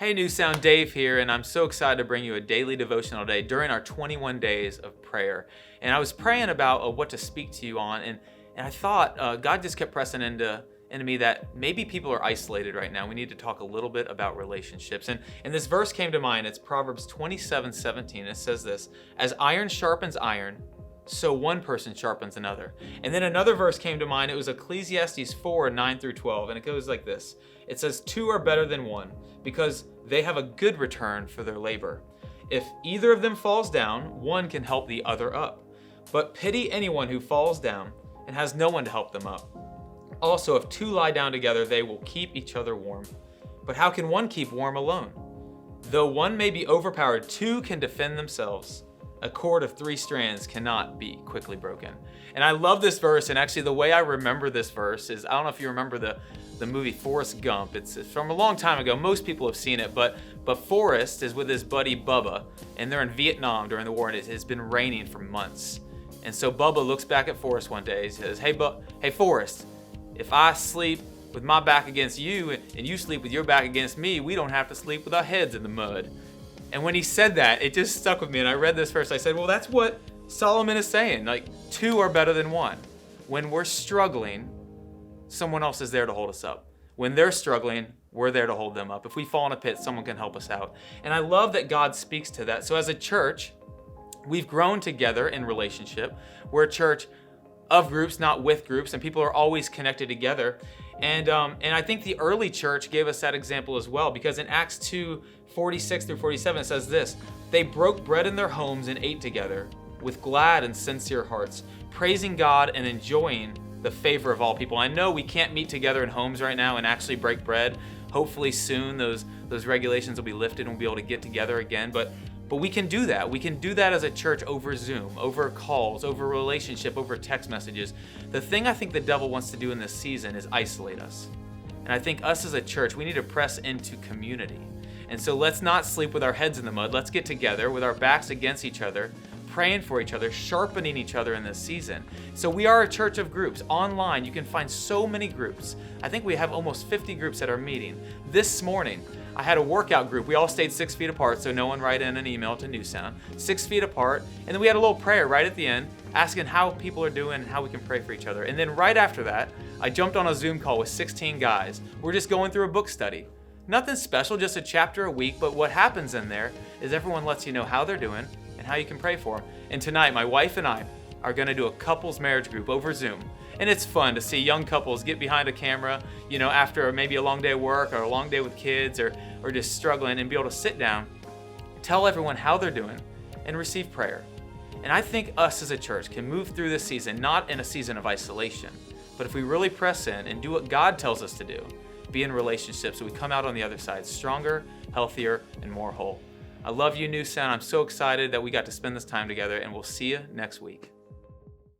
Hey, New Sound, Dave here, and I'm so excited to bring you a daily devotional day during our 21 days of prayer. And I was praying about what to speak to you on, and I thought God just kept pressing into me that maybe people are isolated right now. We need to talk a little bit about relationships. And this verse came to mind. It's Proverbs 27:17. It says this: "As iron sharpens iron, so one person sharpens another." And then another verse came to mind. It was Ecclesiastes 4:9-12, and it goes like this. It says, "Two are better than one, because they have a good return for their labor. If either of them falls down, one can help the other up. But pity anyone who falls down and has no one to help them up. Also, if two lie down together, they will keep each other warm. But how can one keep warm alone? Though one may be overpowered, two can defend themselves. A cord of 3 strands cannot be quickly broken." And I love this verse, and actually the way I remember this verse is, I don't know if you remember the movie Forrest Gump. It's from a long time ago. Most people have seen it, but Forrest is with his buddy Bubba, and they're in Vietnam during the war, and it has been raining for months. And so Bubba looks back at Forrest one day. He says, hey Forrest, if I sleep with my back against you and you sleep with your back against me, we don't have to sleep with our heads in the mud." And when he said that, it just stuck with me. And I read this verse. I said, well, that's what Solomon is saying. Like, two are better than one. When we're struggling, someone else is there to hold us up. When they're struggling, we're there to hold them up. If we fall in a pit, someone can help us out. And I love that God speaks to that. So as a church, we've grown together in relationship. We're a church of groups, not with groups, and people are always connected together. And I think the early church gave us that example as well, because in Acts 2:46-47 it says this: "They broke bread in their homes and ate together with glad and sincere hearts, praising God and enjoying the favor of all people." I know we can't meet together in homes right now and actually break bread. Hopefully soon those regulations will be lifted and we'll be able to get together again. But we can do that. We can do that as a church over Zoom, over calls, over relationship, over text messages. The thing I think the devil wants to do in this season is isolate us. And I think us as a church, we need to press into community. And so let's not sleep with our heads in the mud. Let's get together with our backs against each other, praying for each other, sharpening each other in this season. So we are a church of groups. Online, you can find so many groups. I think we have almost 50 groups at our meeting. This morning, I had a workout group. We all stayed 6 feet apart, so no one write in an email to New Sound. 6 feet apart. And then we had a little prayer right at the end, asking how people are doing and how we can pray for each other. And then right after that, I jumped on a Zoom call with 16 guys. We're just going through a book study. Nothing special, just a chapter a week, but what happens in there is everyone lets you know how they're doing and how you can pray for them. And tonight, my wife and I are going to do a couples marriage group over Zoom. And it's fun to see young couples get behind a camera, after maybe a long day of work or a long day with kids or just struggling, and be able to sit down, tell everyone how they're doing, and receive prayer. And I think us as a church can move through this season, not in a season of isolation, but if we really press in and do what God tells us to do, be in relationships, so we come out on the other side stronger, healthier, and more whole. I love you, New Sound. I'm so excited that we got to spend this time together, and we'll see you next week.